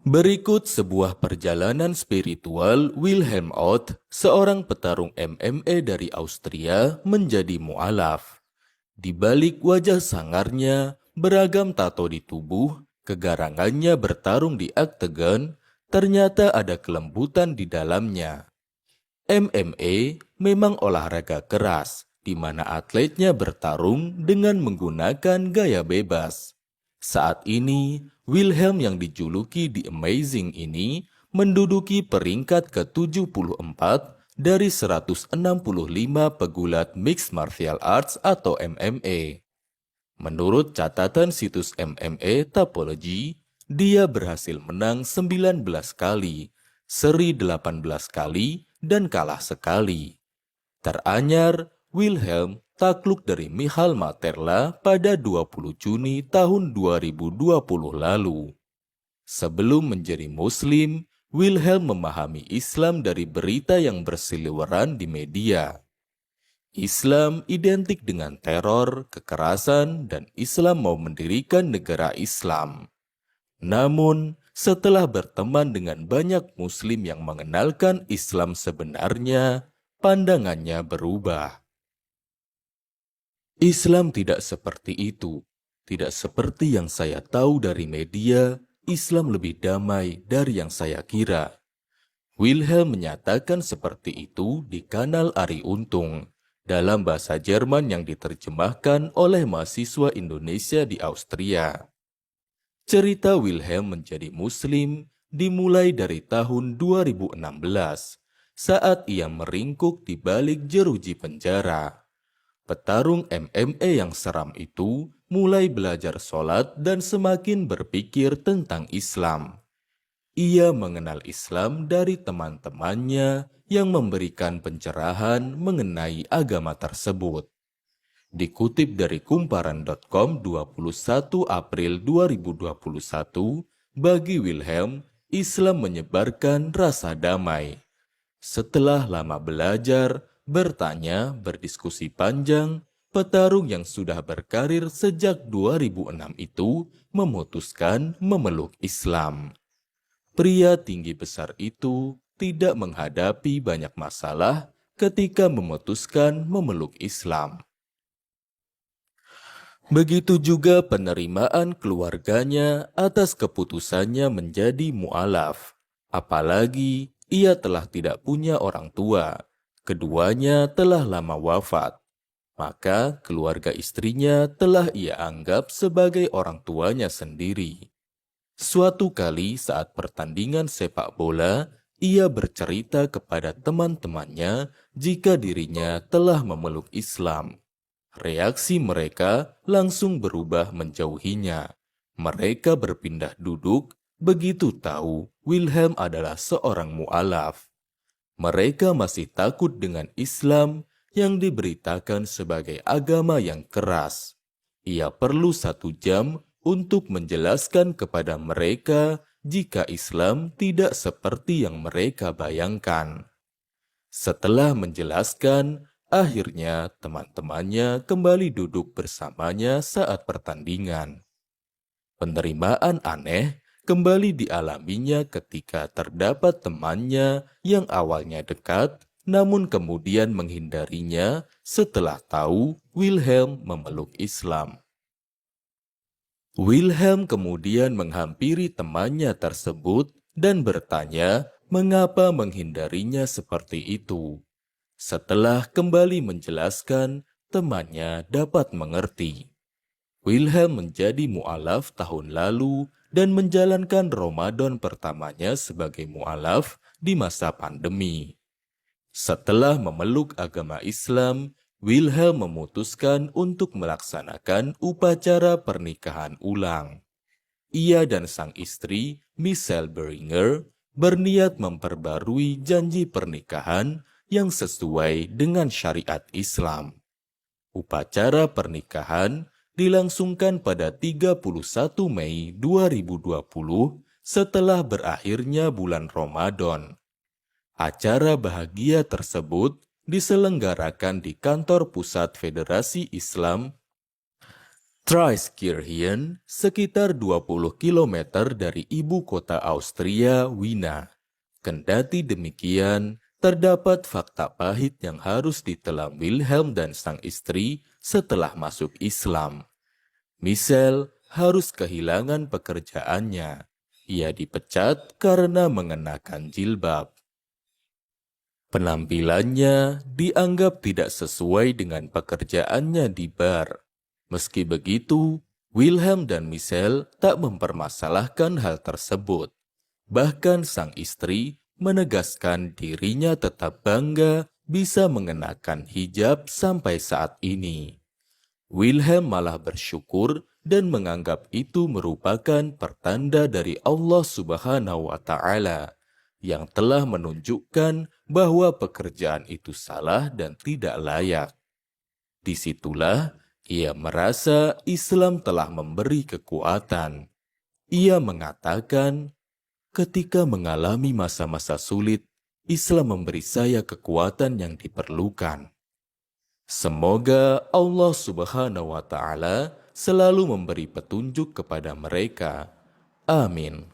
Berikut sebuah perjalanan spiritual Wilhelm Ott, seorang petarung MMA dari Austria, menjadi mu'alaf. Di balik wajah sangarnya, beragam tato di tubuh, kegarangannya bertarung di oktagon, ternyata ada kelembutan di dalamnya. MMA memang olahraga keras, di mana atletnya bertarung dengan menggunakan gaya bebas. Saat ini, Wilhelm yang dijuluki The Amazing ini menduduki peringkat ke-74 dari 165 pegulat Mixed Martial Arts atau MMA. Menurut catatan situs MMA Tapology, dia berhasil menang 19 kali, seri 18 kali, dan kalah sekali. Teranyar, Wilhelm takluk dari Michal Materla pada 20 Juni tahun 2020 lalu. Sebelum menjadi Muslim, Wilhelm memahami Islam dari berita yang berseliweran di media. Islam identik dengan teror, kekerasan, dan Islam mau mendirikan negara Islam. Namun, setelah berteman dengan banyak Muslim yang mengenalkan Islam sebenarnya, pandangannya berubah. Islam tidak seperti itu. Tidak seperti yang saya tahu dari media, Islam lebih damai dari yang saya kira. Wilhelm menyatakan seperti itu di kanal Ari Untung dalam bahasa Jerman yang diterjemahkan oleh mahasiswa Indonesia di Austria. Cerita Wilhelm menjadi Muslim dimulai dari tahun 2016 saat ia meringkuk di balik jeruji penjara. Petarung MMA yang seram itu mulai belajar sholat dan semakin berpikir tentang Islam. Ia mengenal Islam dari teman-temannya yang memberikan pencerahan mengenai agama tersebut. Dikutip dari kumparan.com 21 April 2021, bagi Wilhelm, Islam menyebarkan rasa damai. Setelah lama belajar, bertanya, berdiskusi panjang, petarung yang sudah berkarir sejak 2006 itu memutuskan memeluk Islam. Pria tinggi besar itu tidak menghadapi banyak masalah ketika memutuskan memeluk Islam. Begitu juga penerimaan keluarganya atas keputusannya menjadi mu'alaf. Apalagi ia telah tidak punya orang tua. Keduanya telah lama wafat. Maka keluarga istrinya telah ia anggap sebagai orang tuanya sendiri. Suatu kali saat pertandingan sepak bola, ia bercerita kepada teman-temannya jika dirinya telah memeluk Islam. Reaksi mereka langsung berubah menjauhinya. Mereka berpindah duduk begitu tahu Wilhelm adalah seorang mu'alaf. Mereka masih takut dengan Islam yang diberitakan sebagai agama yang keras. Ia perlu 1 jam untuk menjelaskan kepada mereka jika Islam tidak seperti yang mereka bayangkan. Setelah menjelaskan, akhirnya teman-temannya kembali duduk bersamanya saat pertandingan. Penerimaan aneh kembali dialaminya ketika terdapat temannya yang awalnya dekat, namun kemudian menghindarinya setelah tahu Wilhelm memeluk Islam. Wilhelm kemudian menghampiri temannya tersebut dan bertanya mengapa menghindarinya seperti itu. Setelah kembali menjelaskan, temannya dapat mengerti. Wilhelm menjadi mu'alaf tahun lalu dan menjalankan Ramadan pertamanya sebagai mu'alaf di masa pandemi. Setelah memeluk agama Islam, Wilhelm memutuskan untuk melaksanakan upacara pernikahan ulang. Ia dan sang istri, Michelle Beringer, berniat memperbarui janji pernikahan yang sesuai dengan syariat Islam. Upacara pernikahan dilangsungkan pada 31 Mei 2020 setelah berakhirnya bulan Ramadan. Acara bahagia tersebut diselenggarakan di kantor pusat Federasi Islam Traiskirchen, sekitar 20 km dari ibu kota Austria, Wina. Kendati demikian, terdapat fakta pahit yang harus ditelan Wilhelm dan sang istri setelah masuk Islam. Michel harus kehilangan pekerjaannya. Ia dipecat karena mengenakan jilbab. Penampilannya dianggap tidak sesuai dengan pekerjaannya di bar. Meski begitu, Wilhelm dan Michel tak mempermasalahkan hal tersebut. Bahkan sang istri menegaskan dirinya tetap bangga bisa mengenakan hijab sampai saat ini. Wilhelm malah bersyukur dan menganggap itu merupakan pertanda dari Allah Subhanahu wa Ta'ala yang telah menunjukkan bahwa pekerjaan itu salah dan tidak layak. Disitulah ia merasa Islam telah memberi kekuatan. Ia mengatakan, ketika mengalami masa-masa sulit, Islam memberi saya kekuatan yang diperlukan. Semoga Allah Subhanahu wa Ta'ala selalu memberi petunjuk kepada mereka. Amin.